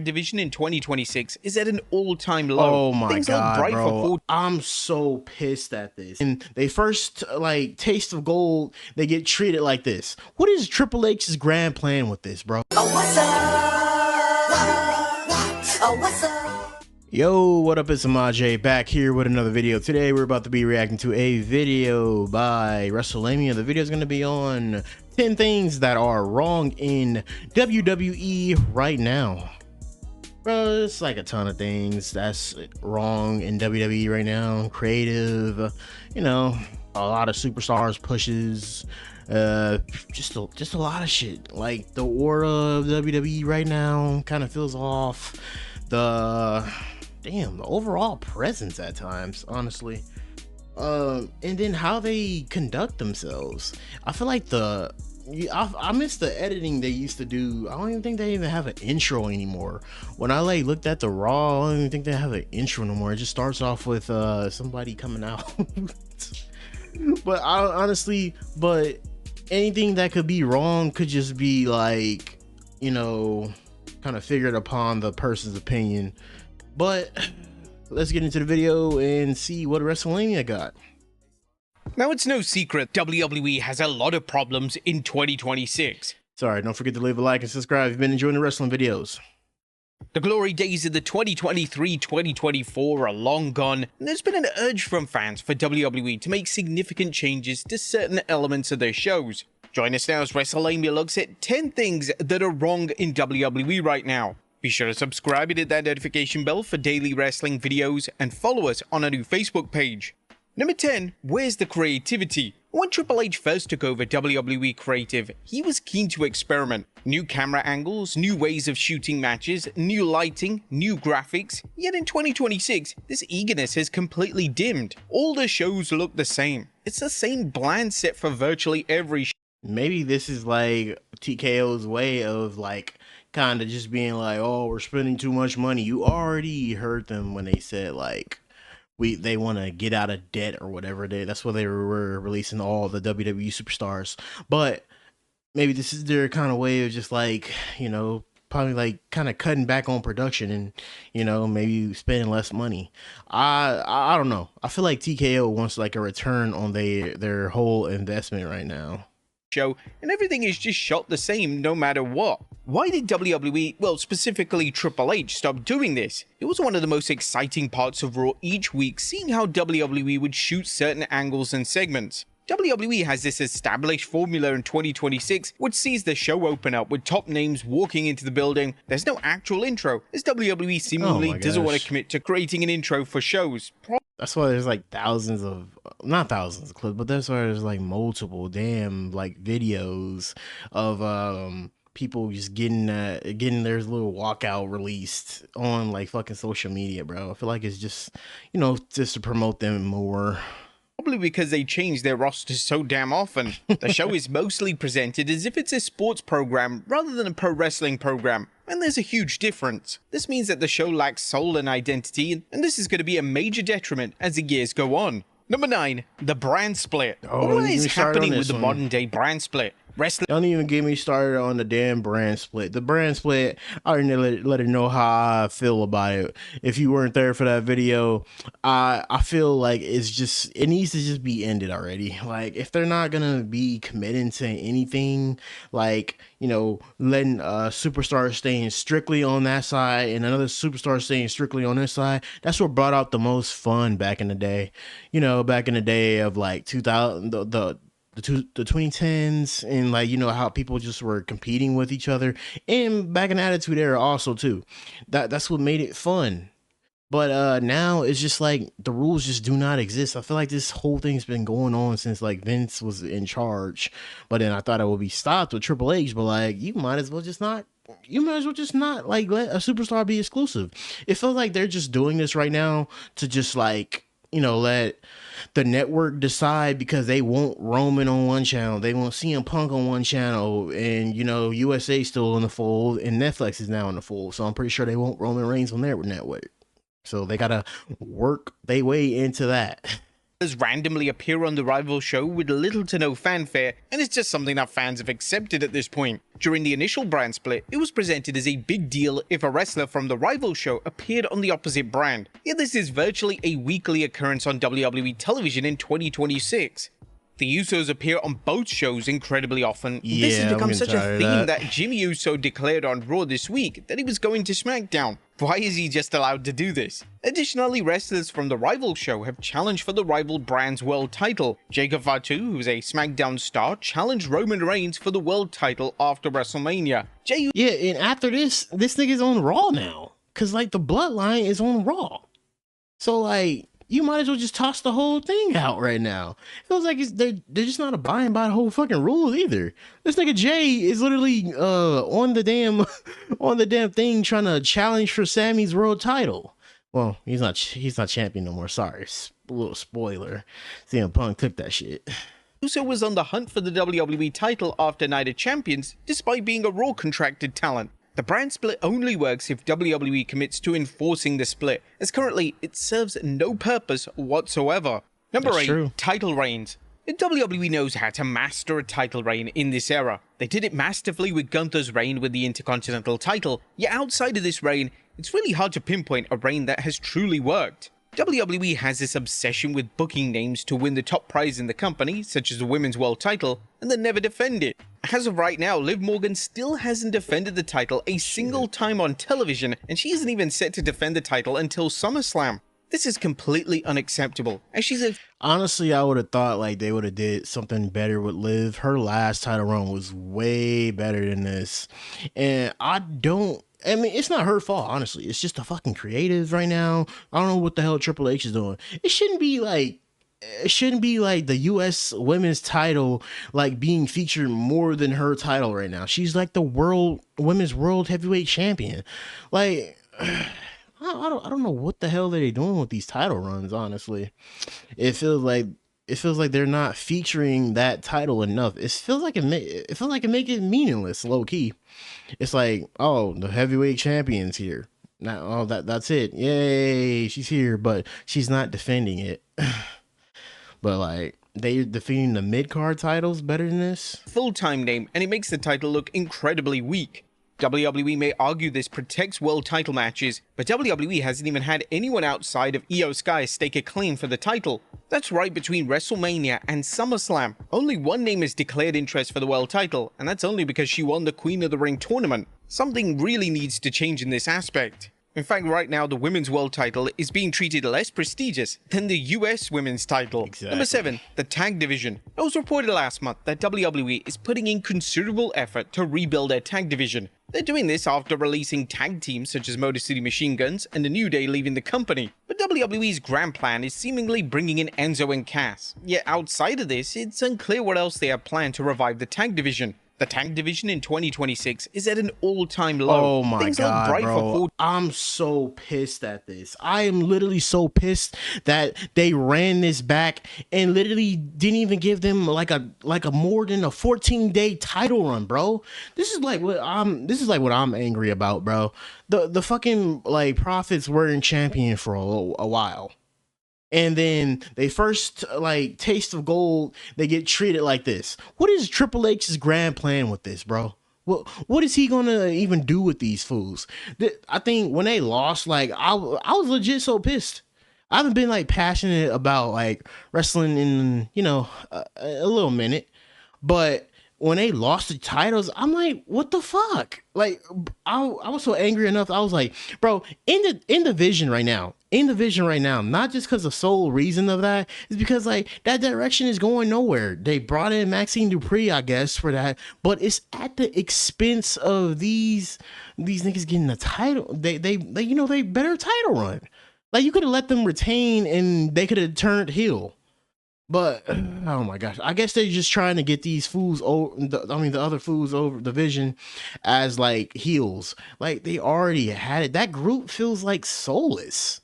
division in 2026 is at an all-time low. Oh my Things look god, bright bro. for 4 I'm so pissed at this. And they first like taste of gold, they get treated like this. What is Triple H's grand plan with this, bro? Oh, what's up? Oh, what's up? Yo, what up? It's Amaj back here with another video. Today we're about to be reacting to a video by WrestleMania. The video is going to be on 10 things that are wrong in WWE right now. Bro, it's like a ton of things that's wrong in WWE right now. Creative, you know, a lot of superstars pushes, just a lot of shit. Like the aura of WWE right now kind of feels off. The overall presence at times, honestly. And then how they conduct themselves. I feel like I miss the editing they used to do. I don't even think they even have an intro anymore. When I like looked at the Raw, I don't even think they have an intro anymore. It just starts off with somebody coming out. But but anything that could be wrong could just be like, you know, kind of figured upon the person's opinion. But let's get into the video and see what WrestleMania got. Now, it's no secret WWE has a lot of problems in 2026. Sorry, don't forget to leave a like and subscribe if you've been enjoying the wrestling videos. The glory days of the 2023-2024 are long gone, and there's been an urge from fans for WWE to make significant changes to certain elements of their shows. Join us now as WrestleMania looks at 10 things that are wrong in WWE right now. Be sure to subscribe and hit that notification bell for daily wrestling videos, and follow us on our new Facebook page. Number 10, where's the creativity? When Triple H first took over WWE Creative, he was keen to experiment. New camera angles, new ways of shooting matches, new lighting, new graphics. Yet in 2026, this eagerness has completely dimmed. All the shows look the same. It's the same bland set for virtually every show. Maybe this is like TKO's way of like kind of just being like, oh, we're spending too much money. You already heard them when they said like they want to get out of debt or whatever. That's why they were releasing all the WWE superstars. But maybe this is their kind of way of just like, you know, probably like kind of cutting back on production and, you know, maybe spending less money. I don't know. I feel like TKO wants like a return on their whole investment right now. Show, and everything is just shot the same no matter what. Why did WWE, well, specifically Triple H, stop doing this? It was one of the most exciting parts of Raw each week, seeing how WWE would shoot certain angles and segments. WWE has this established formula in 2026, which sees the show open up with top names walking into the building. There's no actual intro, as WWE seemingly doesn't want to commit to creating an intro for shows. That's why there's like not thousands of clips, but that's why there's like multiple damn like videos of people just getting their little walkout released on like fucking social media, bro. I feel like it's just, you know, just to promote them more. Probably because they change their rosters so damn often. The show is mostly presented as if it's a sports program rather than a pro wrestling program, and there's a huge difference. This means that the show lacks soul and identity, and this is going to be a major detriment as the years go on. Number 9, the brand split. What is happening with the modern day brand split? Don't even get me started on the damn brand split. The brand split, I already let it know how I feel about it. If you weren't there for that video, I feel like it needs to just be ended already. Like, if they're not gonna be committing to anything, like, you know, letting a superstar staying strictly on that side and another superstar staying strictly on this side, that's what brought out the most fun back in the day. You know, back in the day of like 2000, the 2010s, and like, you know, how people just were competing with each other, and back in the Attitude Era also too. That's what made it fun. But now it's just like the rules just do not exist. I feel like this whole thing's been going on since like Vince was in charge, but then I thought it would be stopped with Triple H. But like, you might as well just not like let a superstar be exclusive. It feels like they're just doing this right now to just like, you know, let the network decide, because they want Roman on one channel, they want CM Punk on one channel, and, you know, USA still in the fold, and Netflix is now in the fold. So I'm pretty sure they want Roman Reigns on their network. So they gotta work their way into that. randomly appear on the rival show with little to no fanfare, and it's just something that fans have accepted at this point. During the initial brand split, it was presented as a big deal if a wrestler from the rival show appeared on the opposite brand, yet this is virtually a weekly occurrence on WWE television in 2026. The Usos appear on both shows incredibly often. This has become such a theme that Jimmy Uso declared on Raw this week that he was going to SmackDown. Why is he just allowed to do this? Additionally, wrestlers from the rival show have challenged for the rival brand's world title. Jacob Fatu, who's a SmackDown star, challenged Roman Reigns for the world title after WrestleMania. Yeah, and after this nigga's on Raw now. Cause like the bloodline is on Raw. So like, you might as well just toss the whole thing out right now. It feels like they're just not abiding by the whole fucking rules either. This nigga Jay is literally on the damn thing trying to challenge for Sammy's world title. Well, he's not champion no more. Sorry, a little spoiler. CM Punk took that shit. Uso was on the hunt for the WWE title after Night of Champions, despite being a Raw contracted talent. The brand split only works if WWE commits to enforcing the split, as currently it serves no purpose whatsoever. Number 8, title reigns. WWE knows how to master a title reign in this era. They did it masterfully with Gunther's reign with the Intercontinental title, yet outside of this reign, it's really hard to pinpoint a reign that has truly worked. WWE has this obsession with booking names to win the top prize in the company, such as the Women's World title, and then never defend it. As of right now, Liv Morgan still hasn't defended the title a single time on television, and she isn't even set to defend the title until SummerSlam. This is completely unacceptable, as she's a... Honestly, I would have thought like they would have did something better with Liv. Her last title run was way better than this, and I mean, it's not her fault, honestly. It's just the fucking creatives right now. I don't know what the hell Triple H is doing. It shouldn't be like the U.S. women's title like being featured more than her title right now. She's like the women's world heavyweight champion. Like, I don't know what the hell they're doing with these title runs. Honestly, it feels like they're not featuring that title enough. It feels like it make it meaningless, low key. It's like, oh, the heavyweight champion's here. Now, oh, that's it. Yay, she's here, but she's not defending it. But like, they're defending the mid-card titles better than this. Full-time name, and it makes the title look incredibly weak. WWE may argue this protects world title matches, but WWE hasn't even had anyone outside of Io Sky stake a claim for the title. That's right, between WrestleMania and SummerSlam, only one name has declared interest for the world title, and that's only because she won the Queen of the Ring tournament. Something really needs to change in this aspect. In fact, right now, the women's world title is being treated less prestigious than the US women's title. Exactly. Number 7, the tag division. It was reported last month that WWE is putting in considerable effort to rebuild their tag division. They're doing this after releasing tag teams such as Motor City Machine Guns and The New Day leaving the company. But WWE's grand plan is seemingly bringing in Enzo and Cass. Yet outside of this, it's unclear what else they have planned to revive the tag division. The tag division in 2026 is at an all-time low. Oh my god, bro. I'm so pissed at this. I am literally so pissed that they ran this back and literally didn't even give them like a more than a 14-day title run, bro. This is like what I'm angry about, bro. The fucking like Profits weren't champion for a while. And then they first like taste of gold, they get treated like this. What is Triple H's grand plan with this, bro? What is he gonna even do with these fools? I think when they lost, like I was legit so pissed. I haven't been like passionate about like wrestling in a little minute, but when they lost the titles, I'm like, what the fuck? Like, I was so angry enough. I was like, bro, in the vision right now, not just because the sole reason of that is because like that direction is going nowhere. They brought in Maxine Dupree, I guess, for that, but it's at the expense of these niggas getting the title. They better title run. Like, you could have let them retain and they could have turned heel. But oh my gosh, I guess they're just trying to get these fools over. The other fools over the vision as like heels. Like, they already had it. That group feels like soulless.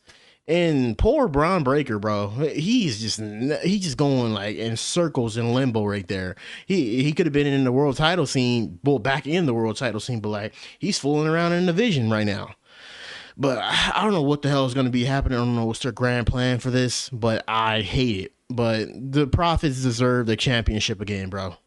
And poor Braun Breaker, bro. He's just going like in circles in limbo right there. He could have been in the world title scene, well, back in the world title scene, but like he's fooling around in the vision right now. But I don't know what the hell is going to be happening. I don't know what's their grand plan for this, but I hate it. but the Profits deserve the championship again, bro.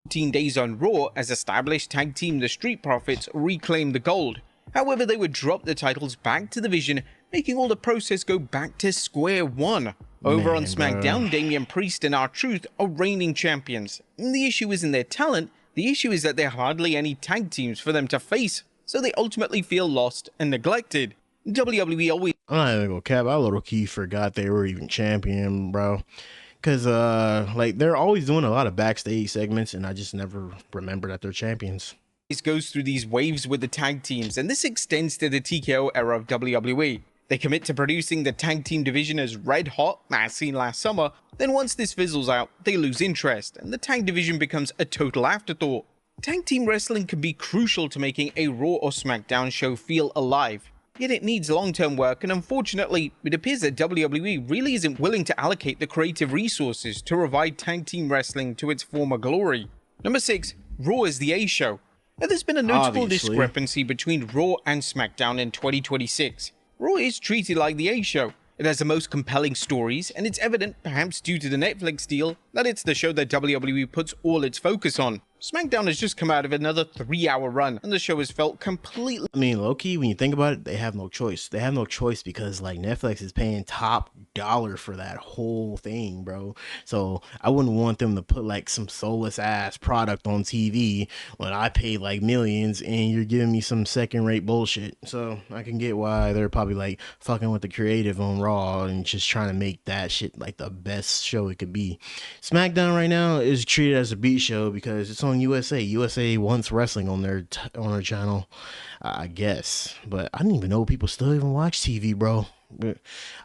14 days on Raw, as established tag team the Street Profits reclaimed the gold. However, they would drop the titles back to the Vision, making all the process go back to square one. Over on SmackDown, Damian Priest and R-Truth are reigning champions. And the issue isn't their talent, the issue is that there are hardly any tag teams for them to face, so they ultimately feel lost and neglected. WWE always... I'm not even gonna cap, I low key forgot they were even champion, bro. Cause like they're always doing a lot of backstage segments, and I just never remember that they're champions. It goes through these waves with the tag teams, and this extends to the TKO era of WWE. They commit to producing the tag team division as red hot, as seen last summer, then once this fizzles out, they lose interest, and the tag division becomes a total afterthought. Tag team wrestling can be crucial to making a Raw or SmackDown show feel alive, yet it needs long-term work, and unfortunately, it appears that WWE really isn't willing to allocate the creative resources to revive tag team wrestling to its former glory. Number 6. Raw is the A show. Now, there's been a notable discrepancy between Raw and SmackDown in 2026. Raw is treated like the A show. It has the most compelling stories, and it's evident, perhaps due to the Netflix deal, that it's the show that WWE puts all its focus on. SmackDown has just come out of another 3-hour run, and the show has felt completely... I mean, low-key, when you think about it, they have no choice. They have no choice because, like, Netflix is paying top dollar for that whole thing, bro. So I wouldn't want them to put, like, some soulless-ass product on TV when I pay, like, millions and you're giving me some second-rate bullshit. So I can get why they're probably, like, fucking with the creative on Raw and just trying to make that shit, like, the best show it could be. SmackDown right now is treated as a B show because it's on USA. USA wants wrestling on their channel, I guess. But I didn't even know people still even watch TV, bro. But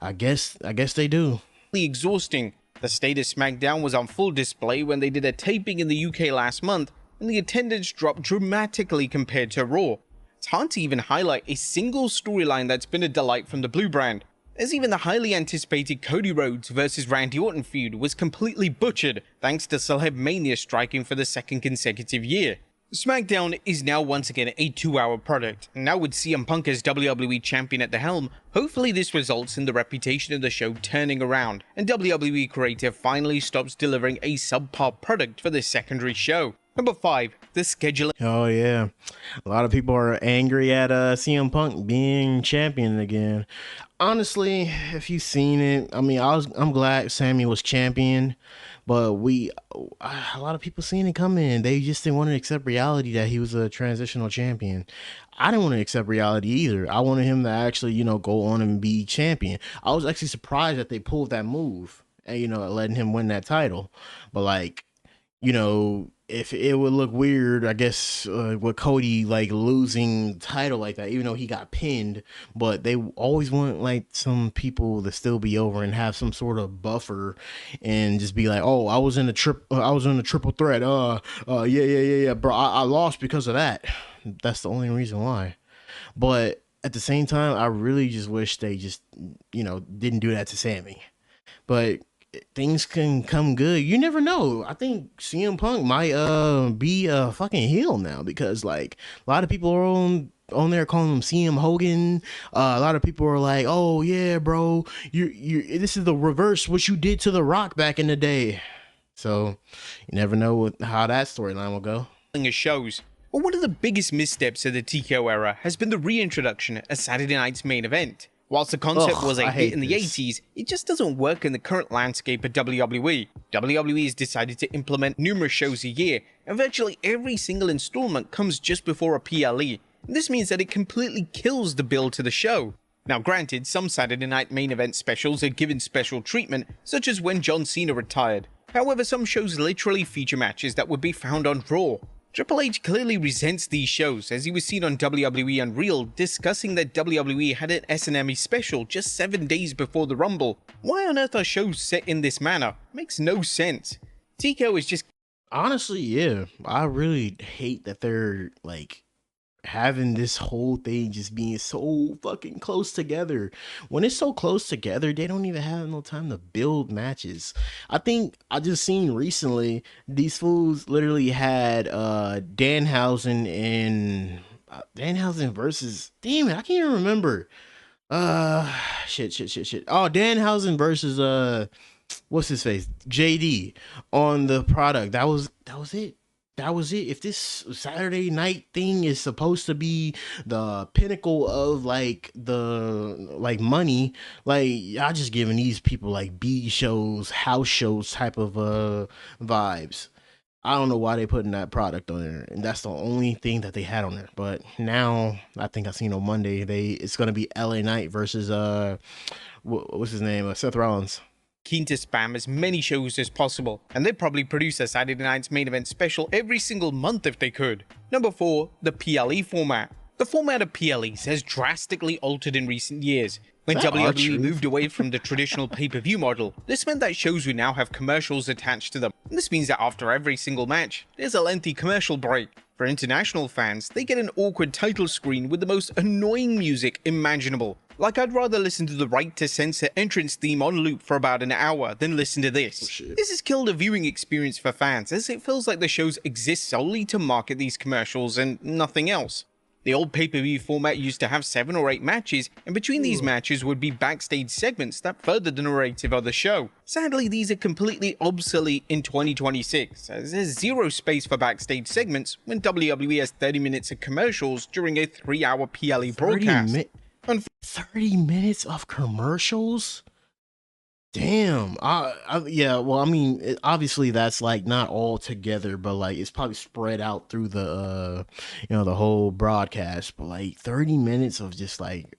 I guess they do. Exhausting. The state of SmackDown was on full display when they did a taping in the UK last month, and the attendance dropped dramatically compared to Raw. It's hard to even highlight a single storyline that's been a delight from the Blue brand, as even the highly anticipated Cody Rhodes vs Randy Orton feud was completely butchered thanks to Celeb Mania striking for the second consecutive year. SmackDown is now once again a 2-hour product, and now with CM Punk as WWE Champion at the helm, hopefully this results in the reputation of the show turning around, and WWE creative finally stops delivering a subpar product for this secondary show. Number 5. The scheduling. Oh yeah, a lot of people are angry at CM Punk being champion again. Honestly, if you've seen it, I mean, I'm glad Sammy was champion, but a lot of people seen it coming. They just didn't want to accept reality that he was a transitional champion. I didn't want to accept reality either. I wanted him to actually, you know, go on and be champion. I was actually surprised that they pulled that move and, you know, letting him win that title. But like, you know, if it would look weird, I guess, with Cody like losing the title like that, even though he got pinned, but they always want like some people to still be over and have some sort of buffer and just be like, oh, I was in a triple threat. Yeah, bro, I lost because of that. That's the only reason why. But at the same time, I really just wish they just, you know, didn't do that to Sammy. But things can come good. You never know. I think CM Punk might be a fucking heel now because like a lot of people are on there calling him CM Hogan. A lot of people are like, "Oh yeah, bro, you this is the reverse what you did to The Rock back in the day." So you never know how that storyline will go. Shows. Well, one of the biggest missteps of the TKO era has been the reintroduction of Saturday Night's Main Event. Whilst the concept was a hit in the 80s, it just doesn't work in the current landscape of WWE. WWE has decided to implement numerous shows a year, and virtually every single installment comes just before a PLE. This means that it completely kills the build to the show. Now granted, some Saturday Night Main Event specials are given special treatment, such as when John Cena retired. However, some shows literally feature matches that would be found on Raw. Triple H clearly resents these shows, as he was seen on WWE Unreal discussing that WWE had an S&M special just 7 days before the Rumble. Why on earth are shows set in this manner? Makes no sense. TKO is just... Honestly, yeah. I really hate that they're like having this whole thing just being so fucking close together. When it's so close together, they don't even have no time to build matches. I think I just seen recently these fools literally had Danhausen and Danhausen versus, damn it, I can't even remember. Shit. Oh, Danhausen versus what's his face, JD, on the product. That was it. That was it. If this Saturday night thing is supposed to be the pinnacle of like the like money, like y'all just giving these people like B shows, house shows type of vibes. I don't know why they putting that product on there, and that's the only thing that they had on there. But now I think I seen on Monday it's gonna be LA Knight versus what's his name, Seth Rollins. Keen to spam as many shows as possible, and they'd probably produce a Saturday Night's Main Event special every single month if they could. Number 4, the PLE format. The format of PLEs has drastically altered in recent years. When WWE moved away from the traditional pay-per-view model, this meant that shows would now have commercials attached to them. And this means that after every single match, there's a lengthy commercial break. For international fans, they get an awkward title screen with the most annoying music imaginable. Like, I'd rather listen to the Right to Censor entrance theme on loop for about an hour than listen to this. This has killed a viewing experience for fans, as it feels like the shows exist solely to market these commercials and nothing else. The old pay-per-view format used to have 7 or 8 matches, and between these matches would be backstage segments that furthered the narrative of the show. Sadly, these are completely obsolete in 2026, as there's zero space for backstage segments when WWE has 30 minutes of commercials during a 3-hour PLE broadcast. 30 minutes of commercials? Damn. Yeah, well, I mean, obviously that's like not all together, but like it's probably spread out through the the whole broadcast. But like 30 minutes of just like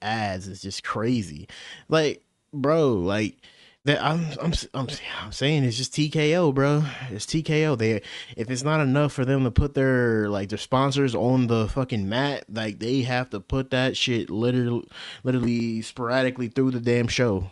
ads is just crazy. Like, bro, like that I'm saying it's just TKO, bro. It's TKO. If it's not enough for them to put their sponsors on the fucking mat, like they have to put that shit literally sporadically through the damn show.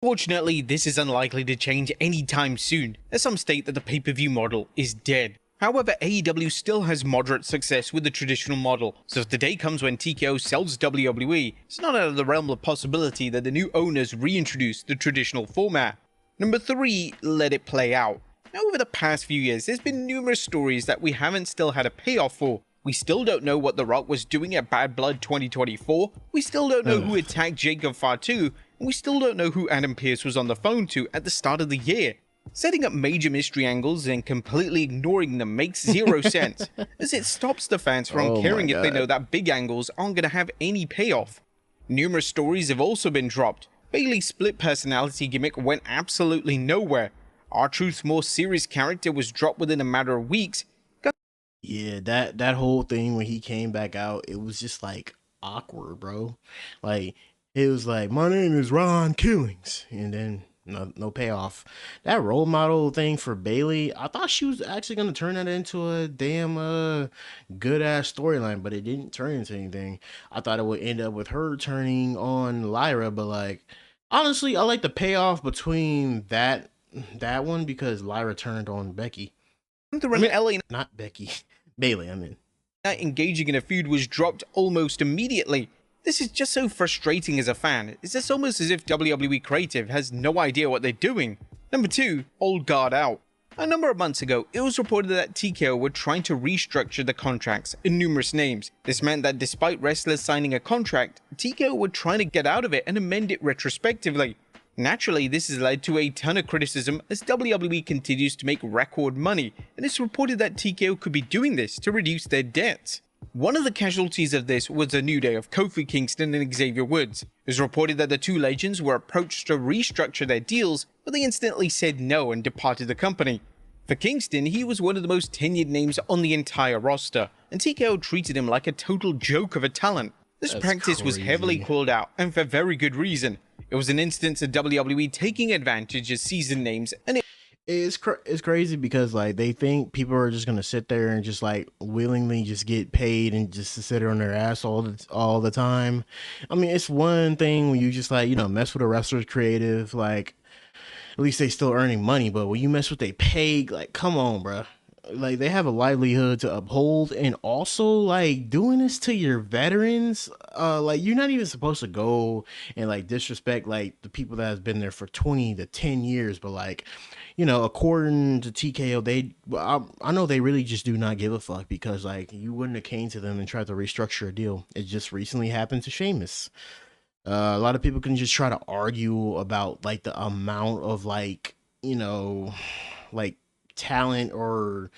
Fortunately, this is unlikely to change anytime soon, as some state that the pay-per-view model is dead. However, AEW still has moderate success with the traditional model, so if the day comes when TKO sells WWE, it's not out of the realm of possibility that the new owners reintroduce the traditional format. Number 3, let it play out. Now, over the past few years, there's been numerous stories that we haven't still had a payoff for. We still don't know what The Rock was doing at Bad Blood 2024, we still don't know who attacked Jacob Fatu, and we still don't know who Adam Pearce was on the phone to at the start of the year. Setting up major mystery angles and completely ignoring them makes zero sense, as it stops the fans from caring if they know that big angles aren't going to have any payoff. Numerous stories have also been dropped. Bayley's split personality gimmick went absolutely nowhere. R-Truth's more serious character was dropped within a matter of weeks. Yeah, that whole thing when he came back out, it was just like awkward, bro. Like, it was like, my name is Ron Killings, and then no payoff. That role model thing for Bayley, I thought she was actually gonna turn that into a damn good ass storyline, but it didn't turn into anything. I thought it would end up with her turning on Lyra, but like honestly, I like the payoff between that one because Lyra turned on Becky. Not Becky, Bayley. I mean, that engaging in a feud was dropped almost immediately. This is just so frustrating as a fan. It's just almost as if WWE Creative has no idea what they're doing. Number 2, old guard out. A number of months ago, it was reported that TKO were trying to restructure the contracts in numerous names. This meant that despite wrestlers signing a contract, TKO were trying to get out of it and amend it retrospectively. Naturally, this has led to a ton of criticism as WWE continues to make record money, and it's reported that TKO could be doing this to reduce their debts. One of the casualties of this was the New Day of Kofi Kingston and Xavier Woods. It was reported that the two legends were approached to restructure their deals, but they instantly said no and departed the company. For Kingston, he was one of the most tenured names on the entire roster, and TKO treated him like a total joke of a talent. This practice was heavily called out, and for very good reason. It was an instance of WWE taking advantage of seasoned names, and it's crazy because like they think people are just gonna sit there and just like willingly just get paid and just to sit there on their ass all the time. I mean, it's one thing when you just like mess with a wrestler's creative, like at least they still earning money, but when you mess with they pay, like come on, bro. Like they have a livelihood to uphold, and also like doing this to your veterans, like you're not even supposed to go and like disrespect like the people that has been there for 20 to 10 years, but like according to TKO, I know they really just do not give a fuck because like you wouldn't have came to them and tried to restructure a deal. It just recently happened to Sheamus. A lot of people can just try to argue about like the amount of like, you know, like talent or,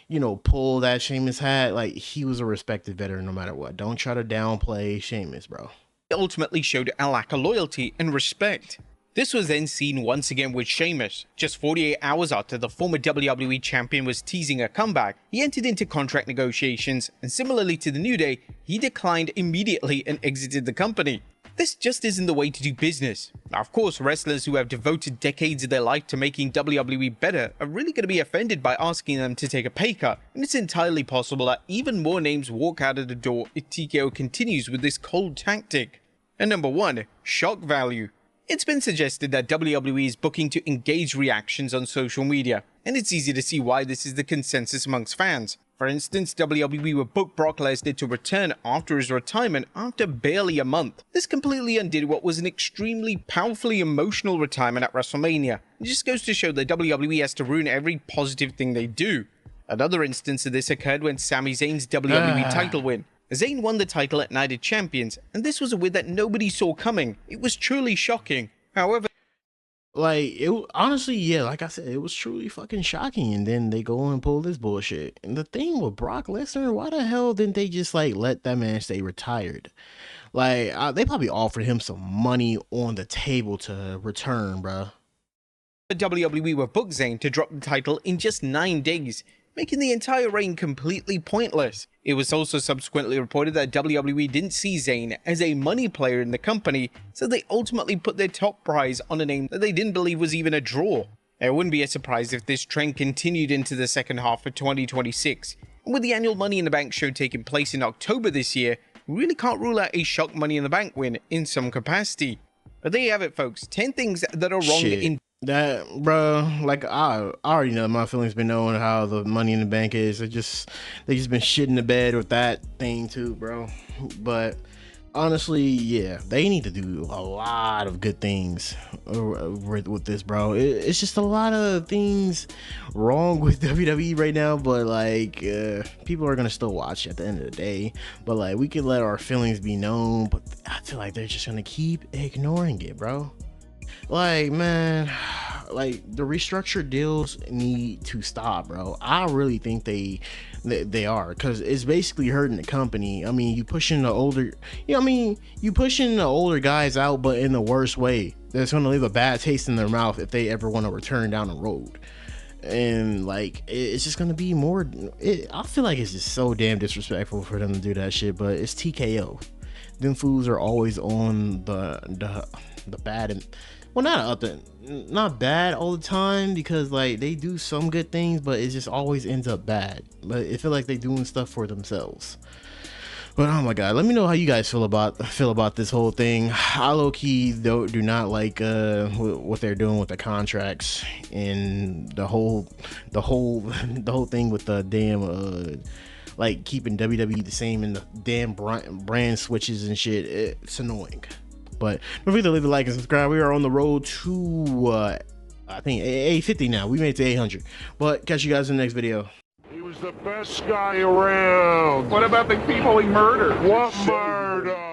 you know, pull that Sheamus had. Like he was a respected veteran no matter what. Don't try to downplay Sheamus, bro. It ultimately showed a lack of loyalty and respect. This was then seen once again with Sheamus. Just 48 hours after the former WWE champion was teasing a comeback, he entered into contract negotiations, and similarly to the New Day, he declined immediately and exited the company. This just isn't the way to do business. Now, of course, wrestlers who have devoted decades of their life to making WWE better are really going to be offended by asking them to take a pay cut, and it's entirely possible that even more names walk out of the door if TKO continues with this cold tactic. And number 1, shock value. It's been suggested that WWE is booking to engage reactions on social media, and it's easy to see why this is the consensus amongst fans. For instance, WWE would book Brock Lesnar to return after his retirement after barely a month. This completely undid what was an extremely powerfully emotional retirement at WrestleMania. It just goes to show that WWE has to ruin every positive thing they do. Another instance of this occurred when Sami Zayn's WWE title win. Zayn won the title at Night Champions, and this was a win that nobody saw coming. It was truly shocking. However, like it honestly, yeah, like I said, it was truly fucking shocking. And then they go and pull this bullshit. And the thing with Brock Lesnar, why the hell didn't they just like let that man stay retired? Like they probably offered him some money on the table to return, bro. WWE were booked Zayn to drop the title in just 9 days, making the entire reign completely pointless. It was also subsequently reported that WWE didn't see Zayn as a money player in the company, so they ultimately put their top prize on a name that they didn't believe was even a draw. It wouldn't be a surprise if this trend continued into the second half of 2026. And with the annual Money in the Bank show taking place in October this year, we really can't rule out a shock Money in the Bank win in some capacity. But there you have it, folks. 10 things that are wrong in that, bro. Like I already know my feelings been knowing how the Money in the Bank is. They just been shitting the bed with that thing too, bro. But honestly, yeah, they need to do a lot of good things with this, bro. It's just a lot of things wrong with WWE right now, but like people are gonna still watch at the end of the day. But like we can let our feelings be known, but I feel like they're just gonna keep ignoring it, bro. Like, man, like the restructured deals need to stop, bro. I really think they are, because it's basically hurting the company. I mean, you pushing the older, you pushing the older guys out, but in the worst way. That's going to leave a bad taste in their mouth if they ever want to return down the road. And like it's just gonna be more. I feel like it's just so damn disrespectful for them to do that shit. But it's TKO. Them fools are always on the bad and. Well, not bad all the time, because like they do some good things, but it just always ends up bad. But it feel like they doing stuff for themselves. But oh my god, let me know how you guys feel about this whole thing. I low key do not like what they're doing with the contracts and the whole thing with the damn like keeping WWE the same in the damn brand switches and shit. It's annoying. But don't forget to leave a like and subscribe. We are on the road to I think 850 now. We made it to 800. But catch you guys in the next video. He was the best guy around. What about the people he murdered? What murder?